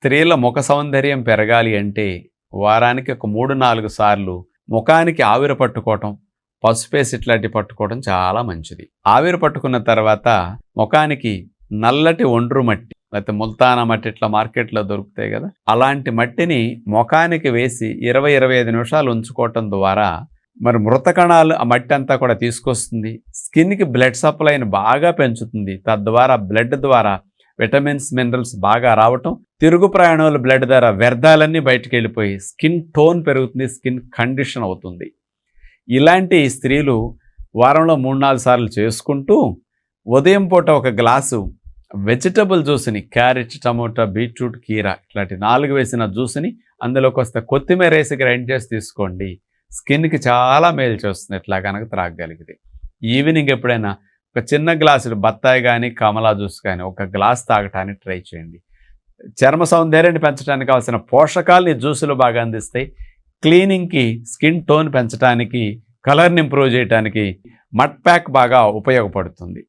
స్త్రీల ముఖ సౌందర్యం పెరగాలి అంటే వారానికి ఒక 3-4 సార్లు ముఖానికి ఆవిరి పట్టుకోవటం, పసుపేసి ఇట్లాంటివి పట్టుకోవడం చాలా మంచిది. ఆవిరి పట్టుకున్న తర్వాత ముఖానికి నల్లటి ఒండ్రు మట్టి లేకపోతే ముల్తానా మట్టి ఇట్లా మార్కెట్లో దొరుకుతాయి కదా, అలాంటి మట్టిని ముఖానికి వేసి 20-25 నిమిషాలు ఉంచుకోవటం ద్వారా మరి మృత కణాలు ఆ మట్టి అంతా కూడా తీసుకొస్తుంది. స్కిన్కి బ్లడ్ సప్లైని బాగా పెంచుతుంది. తద్వారా బ్లడ్ ద్వారా విటమిన్స్, మినరల్స్ బాగా రావటం, తిరుగు ప్రయాణాల బ్లడ్ ద్వారా వ్యర్థాలన్నీ బయటికి వెళ్ళిపోయి స్కిన్ టోన్ పెరుగుతుంది, స్కిన్ కండిషన్ అవుతుంది. ఇలాంటి స్త్రీలు వారంలో 3-4 సార్లు చేసుకుంటూ ఉదయం పూట ఒక గ్లాసు వెజిటబుల్ జ్యూస్ని, క్యారెట్, టమోటా, బీట్రూట్, కీరా ఇట్లాంటి 4 వేసిన జ్యూస్ని అందులో కొంత కొత్తిమీర వేసి గ్రైండ్ చేసి తీసుకోండి. స్కిన్కి చాలా మేలు చేస్తుంది ఇట్లా కనుక త్రాగగలిగితే. ఈవినింగ్ ఎప్పుడైనా ఒక చిన్న గ్లాసులు బత్తాయి కానీ కమలా జ్యూస్ కానీ ఒక గ్లాస్ తాగటానికి ట్రై చేయండి. చర్మ సౌందర్యాన్ని పెంచడానికి కావాల్సిన పోషకాలు ఈ జ్యూసులు బాగా అందిస్తాయి. క్లీనింగ్కి, స్కిన్ టోన్ పెంచడానికి, కలర్ని ఇంప్రూవ్ చేయడానికి మడ్ ప్యాక్ బాగా ఉపయోగపడుతుంది.